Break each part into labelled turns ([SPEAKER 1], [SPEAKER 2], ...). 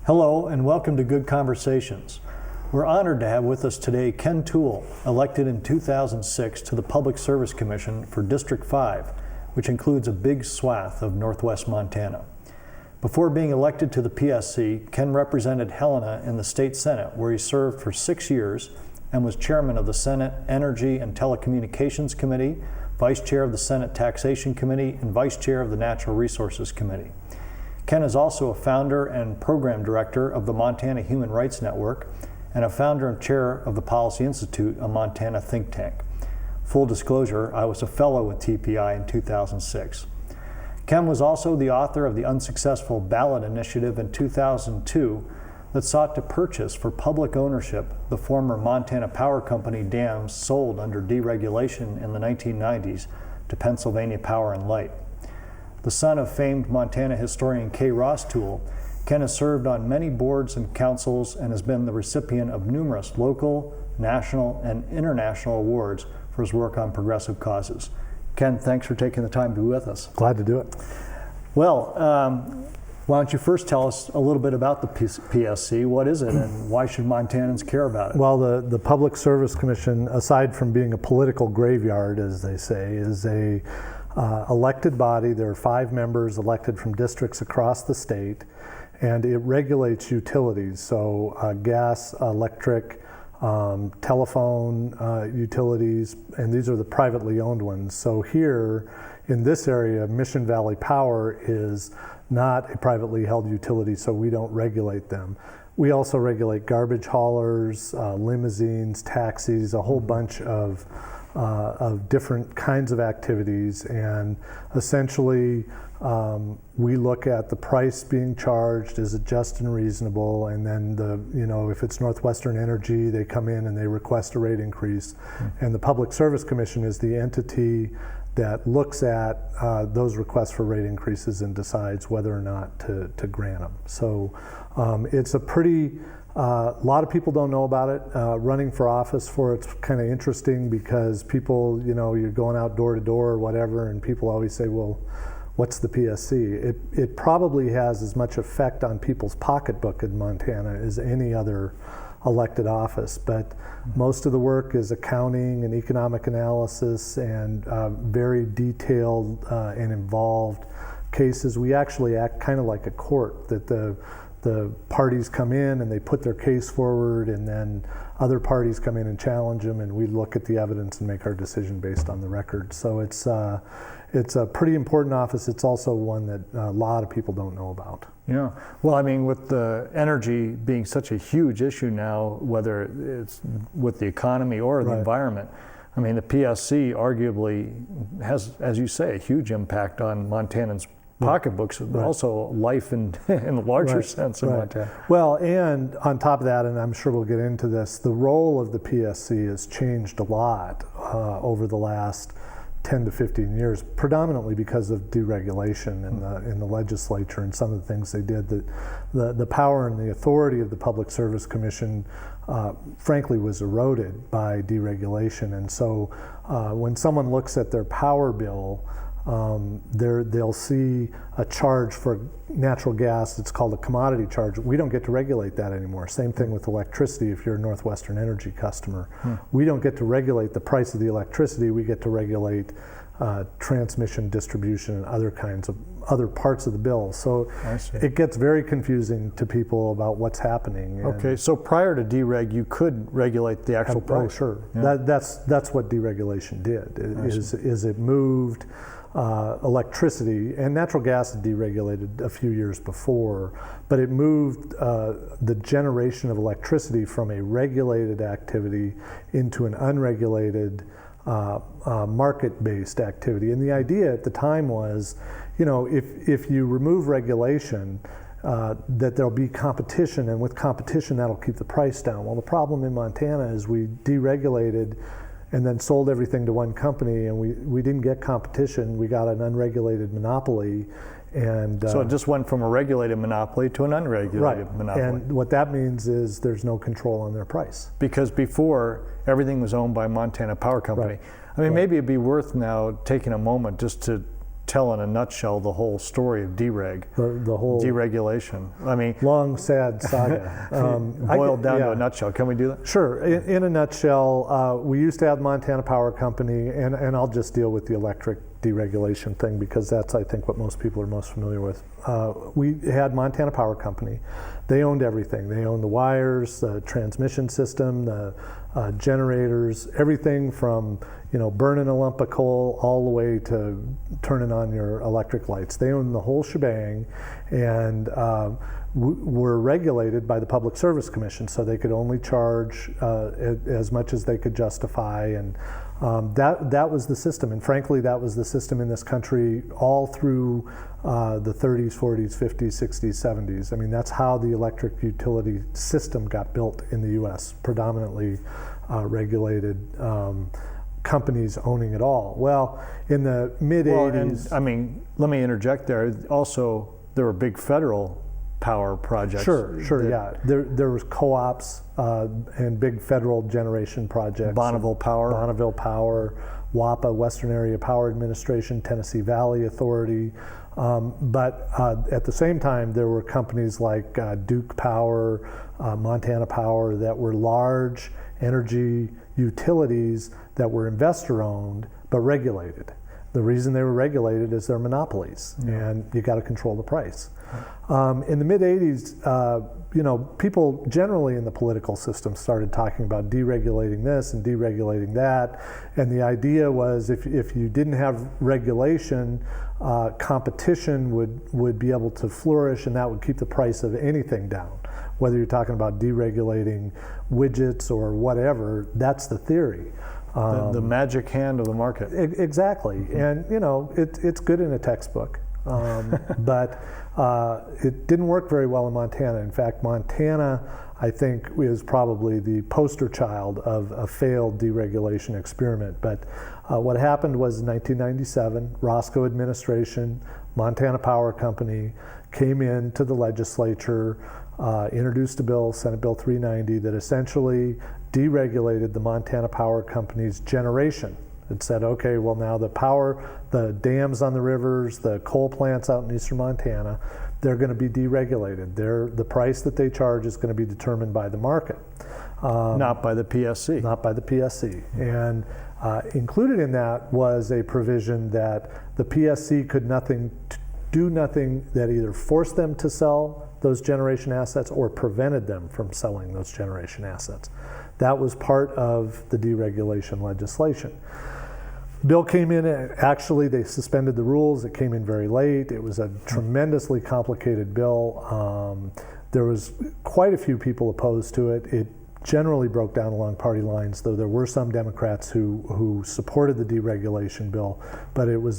[SPEAKER 1] Hello and welcome to Good Conversations. We're honored to have with us today Ken Toole, elected in 2006 to the Public Service Commission for District 5, which includes a big swath of northwest Montana. Before being elected to the PSC, Ken represented Helena in the state Senate, where he served for 6 years and was chairman of the Senate Energy and Telecommunications Committee, vice chair of the Senate Taxation Committee, and vice chair of the Natural Resources Committee. Ken is also a founder and program director of the Montana Human Rights Network and a founder and chair of the Policy Institute, a Montana think tank. Full disclosure, I was a fellow with TPI in 2006. Ken was also the author of the unsuccessful ballot initiative in 2002 that sought to purchase for public ownership the former Montana Power Company dams sold under deregulation in the 1990s to Pennsylvania Power and Light. The son of famed Montana historian K. Ross Toole, Ken has served on many boards and councils and has been the recipient of numerous local, national, and international awards for his work on progressive causes. Ken, thanks for taking the time to be with us.
[SPEAKER 2] Glad to do it.
[SPEAKER 1] Well, why don't you first tell us a little bit about the PSC? What is it and why should Montanans care about it?
[SPEAKER 2] Well, the Public Service Commission, aside from being a political graveyard, as they say, is a elected body. There are 5 members elected from districts across the state, and it regulates utilities, so gas, electric, telephone utilities, and these are the privately owned ones. So here in this area, Mission Valley Power is not a privately held utility, so we don't regulate them. We also regulate garbage haulers, limousines, taxis, a whole bunch of different kinds of activities, and essentially we look at the price being charged, is it just and reasonable, and then if it's Northwestern Energy, they come in and they request a rate increase, and the Public Service Commission is the entity that looks at those requests for rate increases and decides whether or not to grant them. So it's a pretty a lot of people don't know about it. Running for office for it's kind of interesting because people, you're going out door to door or whatever, and people always say, well, what's the PSC? It probably has as much effect on people's pocketbook in Montana as any other elected office, but most of the work is accounting and economic analysis and very detailed and involved cases. We actually act kind of like a court, that the parties come in and they put their case forward, and then other parties come in and challenge them, and we look at the evidence and make our decision based on the record. So it's a pretty important office. It's also one that a lot of people don't know about.
[SPEAKER 1] Yeah, well, I mean, with the energy being such a huge issue now, whether it's with the economy or the environment, I mean, the PSC arguably has, as you say, a huge impact on Montanans' pocketbooks, but also life in the larger sense of Montana.
[SPEAKER 2] Well, and on top of that, and I'm sure we'll get into this, the role of the PSC has changed a lot over the last 10 to 15 years, predominantly because of deregulation in the legislature and some of the things they did. The power and the authority of the Public Service Commission, frankly, was eroded by deregulation. And so when someone looks at their power bill, they'll see a charge for natural gas. It's called a commodity charge. We don't get to regulate that anymore. Same thing with electricity if you're a Northwestern Energy customer. We don't get to regulate the price of the electricity. We get to regulate transmission, distribution, and other parts of the bill. So it gets very confusing to people about what's happening.
[SPEAKER 1] Okay, so prior to dereg, you could regulate the actual price.
[SPEAKER 2] Oh, sure. Yeah. That's what deregulation did. Is it moved electricity, and natural gas had deregulated a few years before, but it moved the generation of electricity from a regulated activity into an unregulated market-based activity. And the idea at the time was, if you remove regulation, that there'll be competition, and with competition that'll keep the price down. Well, the problem in Montana is we deregulated and then sold everything to one company, and we didn't get competition. We got an unregulated monopoly, and
[SPEAKER 1] so it just went from a regulated monopoly to an unregulated monopoly.
[SPEAKER 2] And what that means is there's no control on their price.
[SPEAKER 1] Because before, everything was owned by Montana Power Company. I mean, maybe it'd be worth now taking a moment just to tell in a nutshell the whole story of dereg,
[SPEAKER 2] the whole
[SPEAKER 1] deregulation. I mean,
[SPEAKER 2] long, sad saga.
[SPEAKER 1] boiled down to a nutshell. Can we do that?
[SPEAKER 2] Sure. In a nutshell, we used to have the Montana Power Company, and I'll just deal with the electric deregulation thing because that's, I think, what most people are most familiar with. We had Montana Power Company. They owned everything. They owned the wires, the transmission system, the generators, everything from burning a lump of coal all the way to turning on your electric lights. They owned the whole shebang, and were regulated by the Public Service Commission, so they could only charge as much as they could justify, and that was the system. And frankly, that was the system in this country all through the 30s, 40s, 50s, 60s, 70s. I mean, that's how the electric utility system got built in the U.S., predominantly regulated companies owning it all. Well, in the mid-'80s...
[SPEAKER 1] I mean, let me interject there. Also, there were big federal power projects.
[SPEAKER 2] Sure, yeah. There was co-ops and big federal generation projects.
[SPEAKER 1] Bonneville Power,
[SPEAKER 2] WAPA, Western Area Power Administration, Tennessee Valley Authority. But at the same time, there were companies like Duke Power, Montana Power, that were large energy utilities that were investor-owned but regulated. The reason they were regulated is they're monopolies, and you got to control the price. In the mid-'80s, people generally in the political system started talking about deregulating this and deregulating that, and the idea was if you didn't have regulation, competition would be able to flourish, and that would keep the price of anything down. Whether you're talking about deregulating widgets or whatever, that's the theory.
[SPEAKER 1] The magic hand of the market.
[SPEAKER 2] Exactly, and it's good in a textbook, but it didn't work very well in Montana. In fact, Montana, I think, is probably the poster child of a failed deregulation experiment. But what happened was in 1997, Roscoe administration, Montana Power Company, came into the legislature, introduced a bill, Senate Bill 390, that essentially deregulated the Montana Power Company's generation. It said, okay, well now the dams on the rivers, the coal plants out in eastern Montana, they're going to be deregulated. The price that they charge is going to be determined by the market.
[SPEAKER 1] Not by the PSC.
[SPEAKER 2] Not by the PSC. And included in that was a provision that the PSC could do nothing that either forced them to sell those generation assets or prevented them from selling those generation assets. That was part of the deregulation legislation. Bill came in, and actually they suspended the rules. It came in very late. It was a tremendously complicated bill. There was quite a few people opposed to it. It generally broke down along party lines, though there were some Democrats who supported the deregulation bill, but it was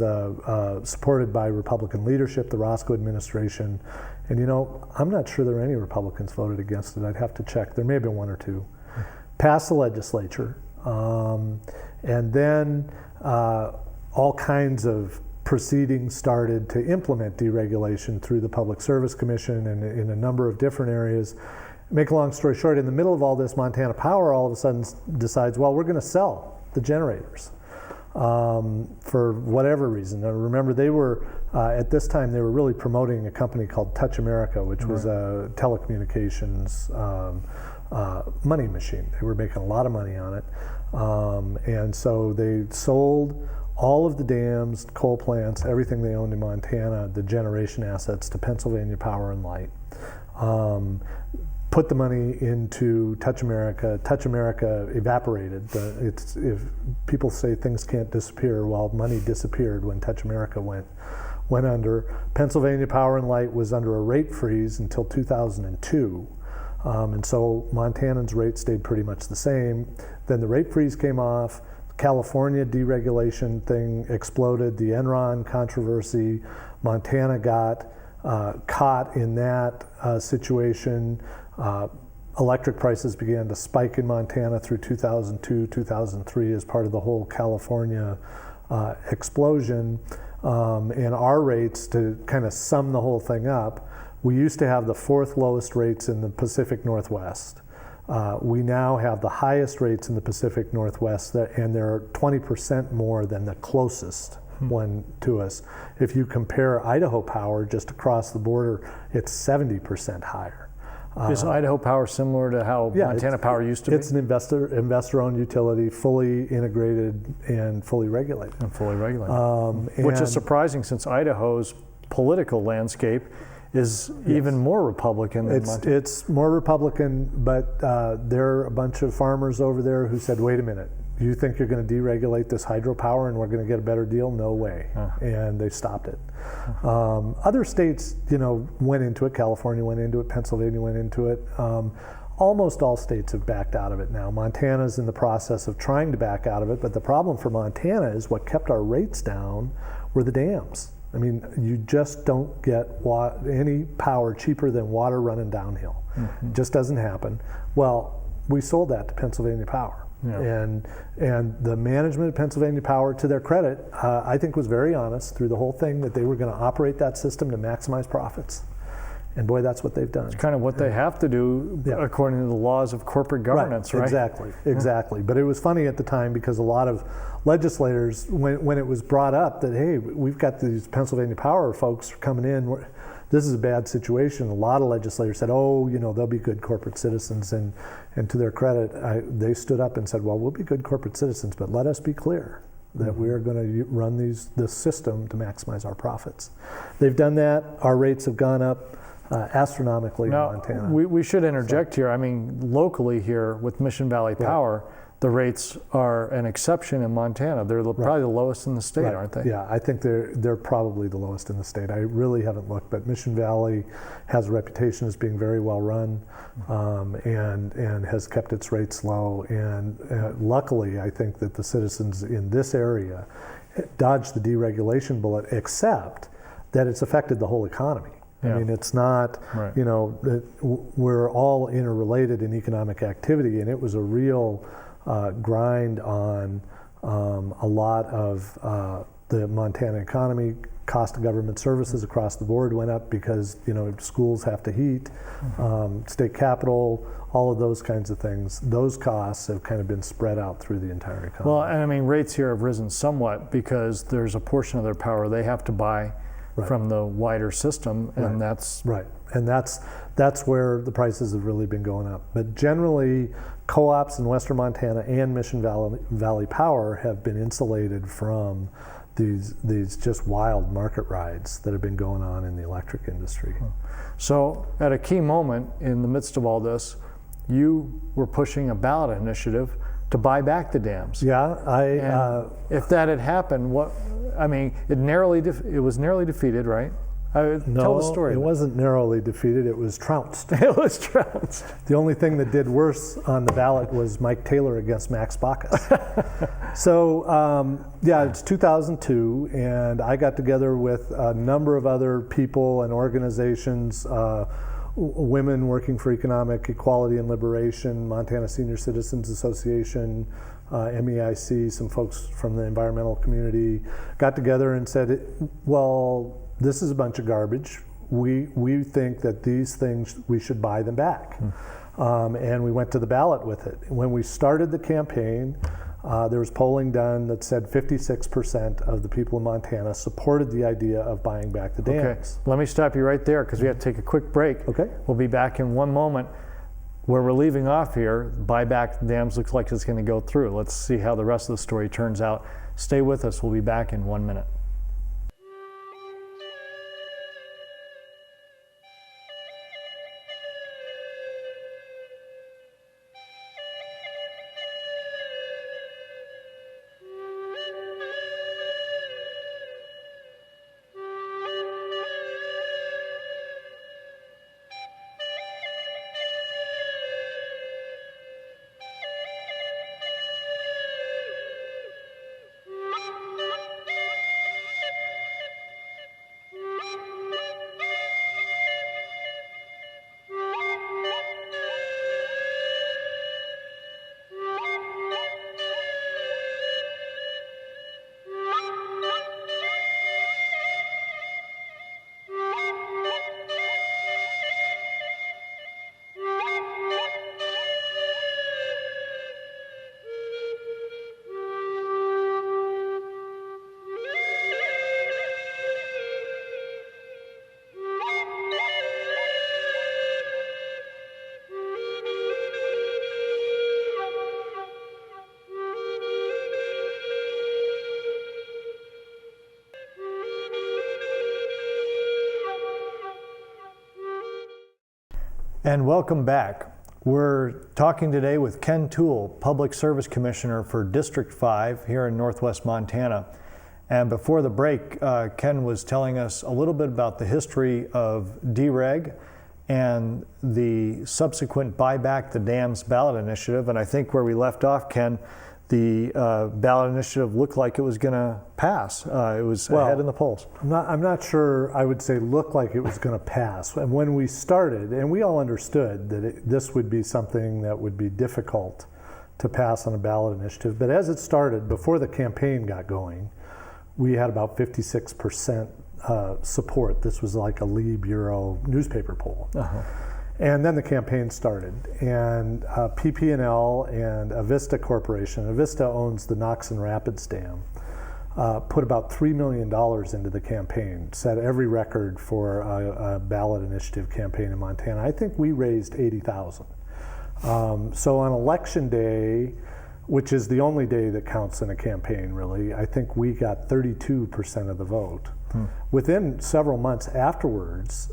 [SPEAKER 2] supported by Republican leadership, the Roscoe administration. And I'm not sure there were any Republicans voted against it. I'd have to check. There may have been one or two. Passed the legislature, and then all kinds of proceedings started to implement deregulation through the Public Service Commission and in a number of different areas. Make a long story short, in the middle of all this, Montana Power all of a sudden decides, well, we're going to sell the generators for whatever reason. Now, remember, they were, at this time, they were really promoting a company called Touch America, which was a telecommunications money machine. They were making a lot of money on it. And so they sold all of the dams, coal plants, everything they owned in Montana, the generation assets, to Pennsylvania Power and Light. Put the money into Touch America. Touch America evaporated. If people say things can't disappear, well, money disappeared when Touch America went under. Pennsylvania Power and Light was under a rate freeze until 2002. And so Montanans' rate stayed pretty much the same. Then the rate freeze came off. California deregulation thing exploded. The Enron controversy. Montana got caught in that situation. Electric prices began to spike in Montana through 2002, 2003 as part of the whole California explosion. And our rates, to kind of sum the whole thing up, we used to have the fourth lowest rates in the Pacific Northwest. We now have the highest rates in the Pacific Northwest, and they're 20% more than the closest one to us. If you compare Idaho Power just across the border, it's 70% higher.
[SPEAKER 1] Is Idaho Power similar to how Montana Power used to be?
[SPEAKER 2] It's an investor-owned utility, fully integrated and fully regulated.
[SPEAKER 1] Which is surprising, since Idaho's political landscape is even more Republican than Montana.
[SPEAKER 2] It's more Republican, but there are a bunch of farmers over there who said, wait a minute, you think you're going to deregulate this hydropower and we're going to get a better deal? No way. And they stopped it. Other states, went into it. California went into it. Pennsylvania went into it. Almost all states have backed out of it now. Montana's in the process of trying to back out of it, but the problem for Montana is what kept our rates down were the dams. I mean, you just don't get any power cheaper than water running downhill. It just doesn't happen. Well, we sold that to Pennsylvania Power. And the management of Pennsylvania Power, to their credit, I think was very honest through the whole thing that they were going to operate that system to maximize profits. And boy, that's what they've done.
[SPEAKER 1] It's kind of what they have to do according to the laws of corporate governance, right?
[SPEAKER 2] Exactly. But it was funny at the time because a lot of legislators, when it was brought up that, hey, we've got these Pennsylvania Power folks coming in, this is a bad situation. A lot of legislators said, oh, they'll be good corporate citizens. And to their credit, they stood up and said, well, we'll be good corporate citizens, but let us be clear that we are going to run this system to maximize our profits. They've done that. Our rates have gone up astronomically in Montana.
[SPEAKER 1] We should interject here. I mean, locally here with Mission Valley Power, the rates are an exception in Montana. They're probably the lowest in the state, aren't they?
[SPEAKER 2] Yeah, I think they're probably the lowest in the state. I really haven't looked, but Mission Valley has a reputation as being very well run, and has kept its rates low. And luckily, I think that the citizens in this area dodged the deregulation bullet, except that it's affected the whole economy. I mean, it's not, we're all interrelated in economic activity, and it was a real grind on a lot of the Montana economy. Cost of government services across the board went up because schools have to heat, state capital, all of those kinds of things. Those costs have kind of been spread out through the entire economy.
[SPEAKER 1] Well, and I mean, rates here have risen somewhat because there's a portion of their power they have to buy from the wider system, and that's
[SPEAKER 2] and that's where the prices have really been going up. But generally, co-ops in Western Montana and Mission Valley Power have been insulated from these just wild market rides that have been going on in the electric industry.
[SPEAKER 1] So, at a key moment in the midst of all this, you were pushing a ballot initiative to buy back the dams.
[SPEAKER 2] Yeah,
[SPEAKER 1] if that had happened, it was narrowly defeated, right? Tell the story.
[SPEAKER 2] It wasn't narrowly defeated. It was trounced.
[SPEAKER 1] It was trounced.
[SPEAKER 2] The only thing that did worse on the ballot was Mike Taylor against Max Baucus. So it's 2002, and I got together with a number of other people and organizations. Women Working for Economic Equality and Liberation, Montana Senior Citizens Association, MEIC, some folks from the environmental community, got together and said, well, this is a bunch of garbage. We think that these things, we should buy them back. And we went to the ballot with it. When we started the campaign, there was polling done that said 56% of the people in Montana supported the idea of buying back the dams.
[SPEAKER 1] Okay, let me stop you right there because we have to take a quick break.
[SPEAKER 2] Okay.
[SPEAKER 1] We'll be back in one moment. Where we're leaving off here, buy back the dams looks like it's going to go through. Let's see how the rest of the story turns out. Stay with us. We'll be back in 1 minute. And welcome back. We're talking today with Ken Toole, Public Service Commissioner for District 5 here in Northwest Montana. And before the break, Ken was telling us a little bit about the history of DREG and the subsequent Buy Back the Dams ballot initiative. And I think where we left off, Ken, the ballot initiative looked like it was going to pass. It was ahead in the polls.
[SPEAKER 2] I'm not sure I would say looked like it was going to pass. And when we started, and we all understood that this would be something that would be difficult to pass on a ballot initiative. But as it started, before the campaign got going, we had about 56% support. This was like a Lee Bureau newspaper poll. Uh-huh. And then the campaign started, and PP&L and Avista Corporation, Avista owns the Knox and Rapids Dam, put about $3 million into the campaign, set every record for a ballot initiative campaign in Montana. I think we raised $80,000. So on election day, which is the only day that counts in a campaign really, I think we got 32% of the vote. Within several months afterwards,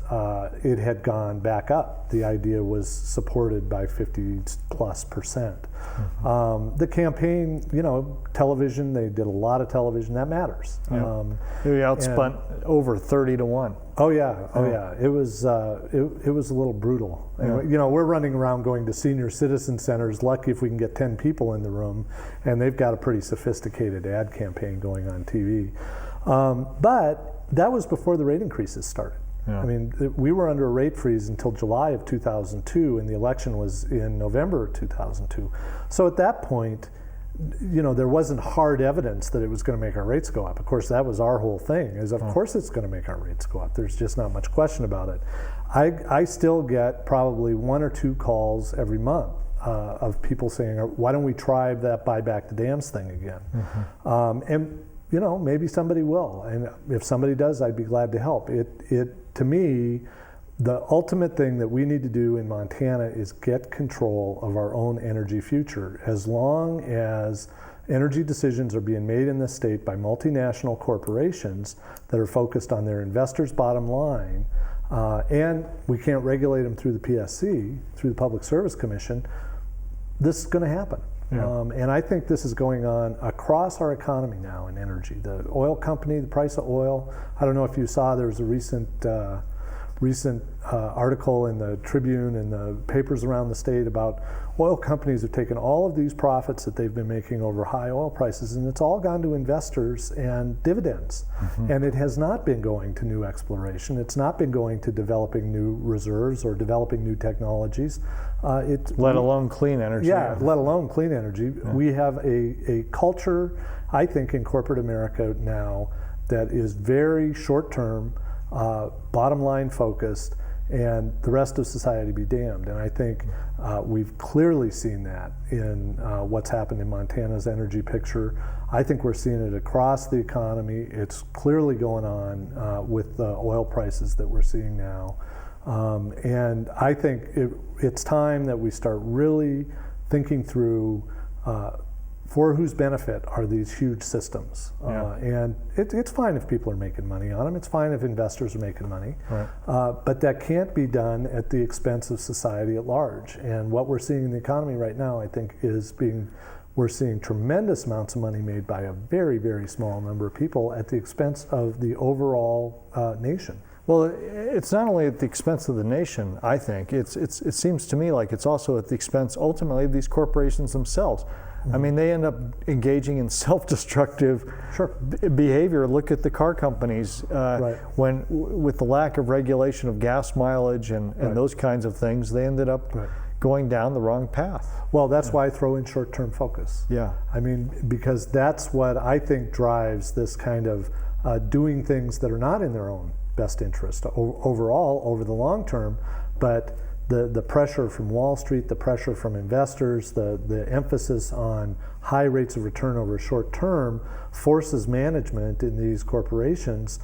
[SPEAKER 2] it had gone back up. The idea was supported by 50+%. The campaign, television, they did a lot of television, that matters.
[SPEAKER 1] Yeah. We outspent over 30 to 1.
[SPEAKER 2] Oh yeah. It was a little brutal.
[SPEAKER 1] Yeah.
[SPEAKER 2] And, we're running around going to senior citizen centers, lucky if we can get 10 people in the room, and they've got a pretty sophisticated ad campaign going on TV. But that was before the rate increases started. Yeah. I mean, we were under a rate freeze until July of 2002, and the election was in November of 2002. So at that point, there wasn't hard evidence that it was going to make our rates go up. Of course, that was our whole thing, is of course it's going to make our rates go up. There's just not much question about it. I still get probably 1 or 2 calls every month of people saying, why don't we try that Buy Back the Dams thing again? And maybe somebody will, and if somebody does, I'd be glad to help. To me, the ultimate thing that we need to do in Montana is get control of our own energy future. As long as energy decisions are being made in this state by multinational corporations that are focused on their investors' bottom line, and we can't regulate them through the PSC, through the Public Service Commission, this is going to happen. Yeah. And I think this is going on across our economy now in energy. The oil company, the price of oil, I don't know if you saw, there was a recent article in the Tribune and the papers around the state about oil companies have taken all of these profits that they've been making over high oil prices, and it's all gone to investors and dividends. And it has not been going to new exploration. It's not been going to developing new reserves or developing new technologies.
[SPEAKER 1] Let alone clean energy.
[SPEAKER 2] Yeah, let alone clean energy. Yeah. We have a culture, I think, in corporate America now that is very short-term, bottom line focused, and the rest of society be damned. And I think we've clearly seen that in what's happened in Montana's energy picture. I think we're seeing it across the economy. It's clearly going on with the oil prices that we're seeing now. And I think it's time that we start really thinking through for whose benefit are these huge systems. And it's fine if people are making money on them. It's fine if investors are making money. Right. But that can't be done at the expense of society at large. And what we're seeing in the economy right now, I think, we're seeing tremendous amounts of money made by a very, very small number of people at the expense of the overall nation.
[SPEAKER 1] Well, it's not only at the expense of the nation, I think. It seems to me like it's also at the expense, ultimately, of these corporations themselves. I mean, they end up engaging in self-destructive behavior. Look at the car companies when, with the lack of regulation of gas mileage and those kinds of things, they ended up going down the wrong path.
[SPEAKER 2] Well, that's why I throw in short-term focus.
[SPEAKER 1] Yeah.
[SPEAKER 2] I mean, because that's what I think drives this kind of doing things that are not in their own best interest overall over the long term, but the pressure from Wall Street, the pressure from investors, the emphasis on high rates of return over short term forces management in these corporations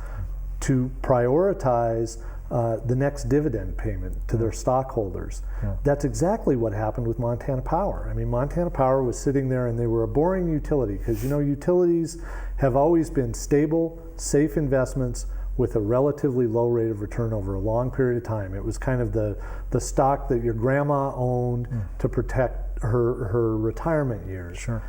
[SPEAKER 2] to prioritize the next dividend payment to their stockholders. Yeah. That's exactly what happened with Montana Power. I mean, Montana Power was sitting there and they were a boring utility because, you know, utilities have always been stable, safe investments with a relatively low rate of return over a long period of time. It was kind of the stock that your grandma owned to protect her retirement years.
[SPEAKER 1] Sure.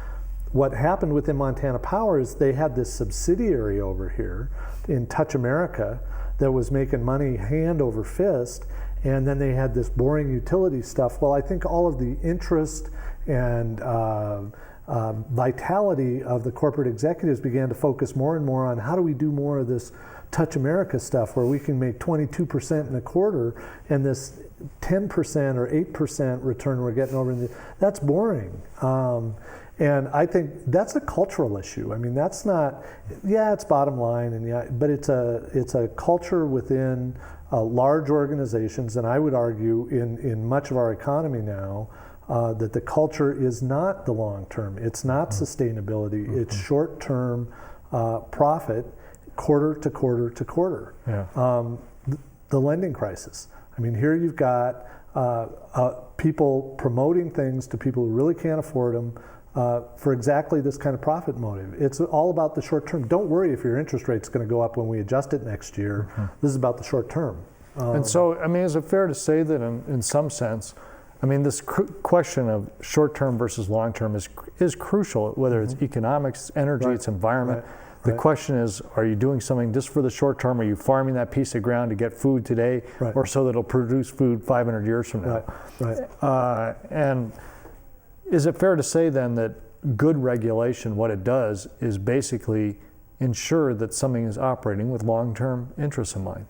[SPEAKER 2] What happened within Montana Power is they had this subsidiary over here in Touch America that was making money hand over fist, and then they had this boring utility stuff. Well, I think all of the interest and vitality of the corporate executives began to focus more and more on how do we do more of this Touch America stuff where we can make 22% in a quarter, and this 10% or 8% return we're getting over that's boring. And I think that's a cultural issue. I mean, that's not, it's bottom line, but it's a culture within large organizations, and I would argue in much of our economy now that the culture is not the long term. It's not sustainability. It's short term profit, quarter to quarter to quarter.
[SPEAKER 1] Yeah.
[SPEAKER 2] The lending crisis. I mean, here you've got people promoting things to people who really can't afford them. For exactly this kind of profit motive. It's all about the short term. Don't worry if your interest rate's going to go up when we adjust it next year. This is about the short term.
[SPEAKER 1] And so, I mean, is it fair to say that in some sense, I mean, this question of short term versus long term is crucial, whether it's economics, energy, it's environment. The question is, are you doing something just for the short term? Are you farming that piece of ground to get food today, or so that it'll produce food 500 years from now? And is it fair to say then that good regulation, what it does is basically ensure that something is operating with long-term interests in mind?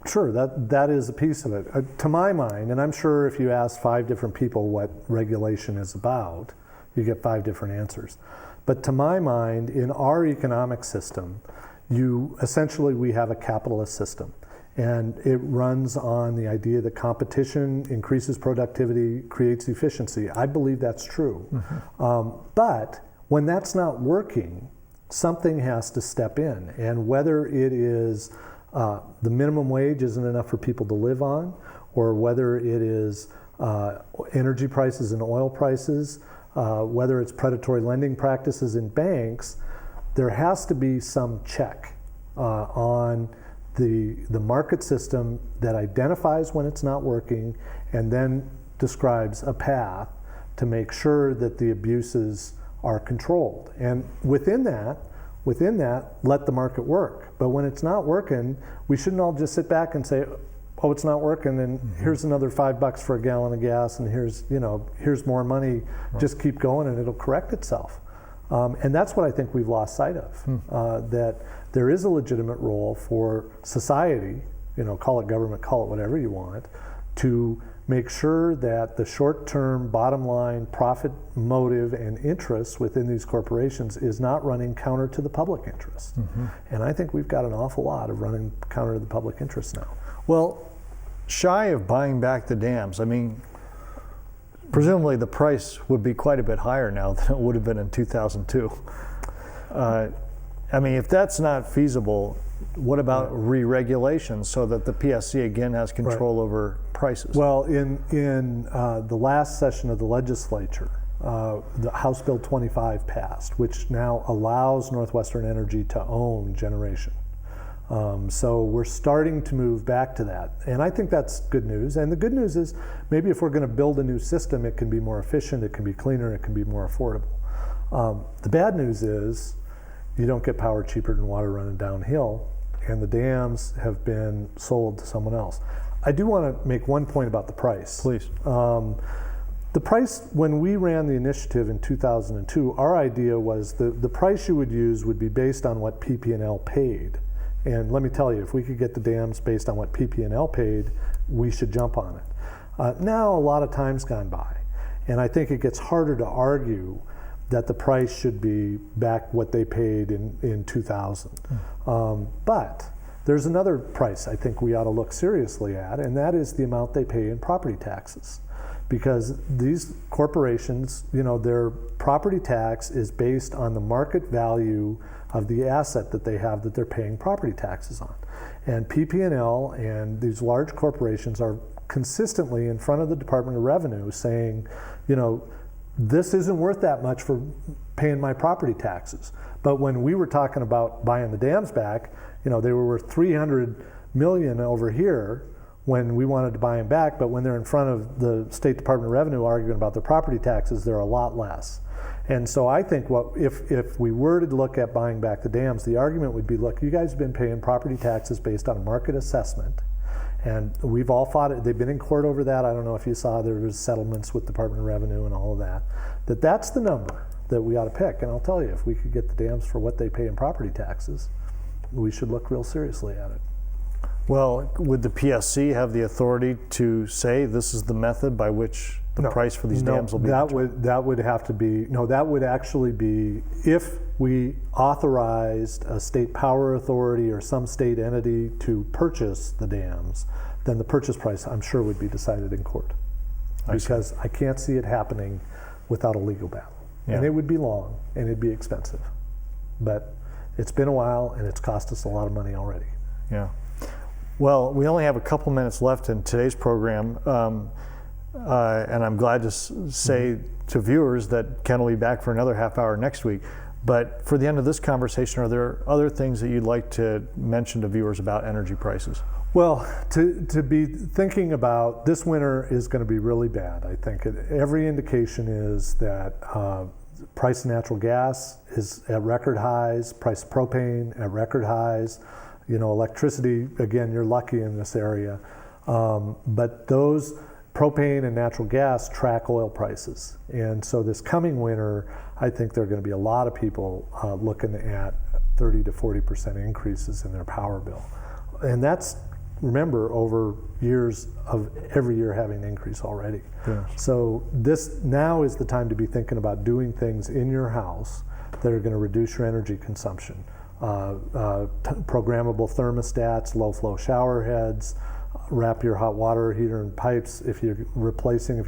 [SPEAKER 2] Sure, that is a piece of it. To my mind, and I'm sure if you ask 5 different people what regulation is about, you get 5 different answers. But to my mind, in our economic system, we have a capitalist system. And it runs on the idea that competition increases productivity, creates efficiency. I believe that's true. But when that's not working, something has to step in. And whether it is the minimum wage isn't enough for people to live on, or whether it is energy prices and oil prices, whether it's predatory lending practices in banks, there has to be some check on the market system that identifies when it's not working and then describes a path to make sure that the abuses are controlled. And within that, let the market work. But when it's not working, we shouldn't all just sit back and say, oh, it's not working, and here's another $5 for a gallon of gas, and here's more money. Just keep going, and it'll correct itself. And that's what I think we've lost sight of. That there is a legitimate role for society, call it government, call it whatever you want, to make sure that the short-term bottom line profit motive and interest within these corporations is not running counter to the public interest. And I think we've got an awful lot of running counter to the public interest now.
[SPEAKER 1] Well, shy of buying back the dams, I mean, presumably the price would be quite a bit higher now than it would have been in 2002. I mean, if that's not feasible, what about re-regulation so that the PSC again has control over prices?
[SPEAKER 2] Well, in the last session of the legislature, the House Bill 25 passed, which now allows Northwestern Energy to own generation. So we're starting to move back to that. And I think that's good news. And the good news is maybe if we're going to build a new system, it can be more efficient, it can be cleaner, it can be more affordable. The bad news is you don't get power cheaper than water running downhill, and the dams have been sold to someone else. I do want to make one point about the price.
[SPEAKER 1] Please.
[SPEAKER 2] The price, when we ran the initiative in 2002, our idea was the price you would use would be based on what PP&L paid. And let me tell you, if we could get the dams based on what PP&L paid, we should jump on it. Now, a lot of time's gone by, and I think it gets harder to argue that the price should be back what they paid in 2000. But there's another price I think we ought to look seriously at, and that is the amount they pay in property taxes. Because these corporations, their property tax is based on the market value of the asset that they have that they're paying property taxes on. And PP&L and these large corporations are consistently in front of the Department of Revenue saying, this isn't worth that much for paying my property taxes. But when we were talking about buying the dams back, they were worth $300 million over here when we wanted to buy them back, but when they're in front of the State Department of Revenue arguing about their property taxes, they're a lot less. And so I think if we were to look at buying back the dams, the argument would be, look, you guys have been paying property taxes based on a market assessment, and we've all fought it. They've been in court over that. I don't know if you saw there was settlements with Department of Revenue and all of that. That's the number that we ought to pick. And I'll tell you, if we could get the dams for what they pay in property taxes, we should look real seriously at it.
[SPEAKER 1] Well, would the PSC have the authority to say this is the method by which the price for these dams will be determined?
[SPEAKER 2] That would have to be, that would actually be if we authorized a state power authority or some state entity to purchase the dams, then the purchase price, I'm sure, would be decided in court. Because I can't see it happening without a legal battle. Yeah. And it would be long and it'd be expensive. But it's been a while and it's cost us a lot of money already.
[SPEAKER 1] Yeah. Well, we only have a couple minutes left in today's program, and I'm glad to say to viewers that Ken will be back for another half hour next week. But for the end of this conversation, are there other things that you'd like to mention to viewers about energy prices?
[SPEAKER 2] Well, to be thinking about this winter is going to be really bad. I think every indication is that price of natural gas is at record highs, price of propane at record highs. Electricity, again, you're lucky in this area. But those propane and natural gas track oil prices. And so this coming winter, I think there are going to be a lot of people looking at 30 to 40% increases in their power bill. And that's, remember, over years of every year having an increase already. Yes. So this now is the time to be thinking about doing things in your house that are going to reduce your energy consumption. Programmable thermostats, low flow shower heads, wrap your hot water heater in pipes if you've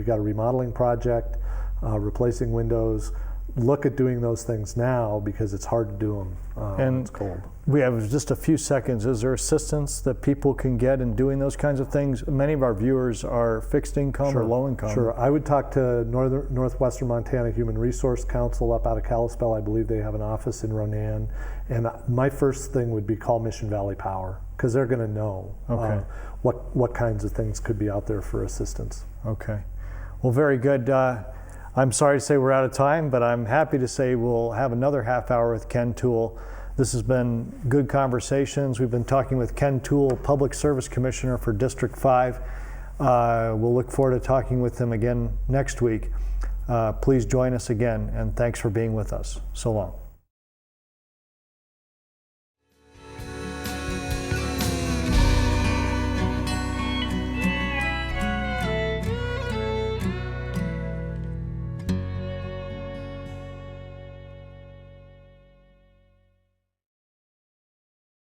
[SPEAKER 2] got a remodeling project, replacing windows. Look at doing those things now because it's hard to do them when it's cold.
[SPEAKER 1] We have just a few seconds. Is there assistance that people can get in doing those kinds of things? Many of our viewers are fixed income or low income.
[SPEAKER 2] Sure. I would talk to Northwestern Montana Human Resource Council up out of Kalispell. I believe they have an office in Ronan. And my first thing would be call Mission Valley Power because they're going to know what kinds of things could be out there for assistance.
[SPEAKER 1] Okay. Well, very good. I'm sorry to say we're out of time, but I'm happy to say we'll have another half hour with Ken Toole. This has been good conversations. We've been talking with Ken Toole, Public Service Commissioner for District 5. We'll look forward to talking with him again next week. Please join us again, and thanks for being with us. So long.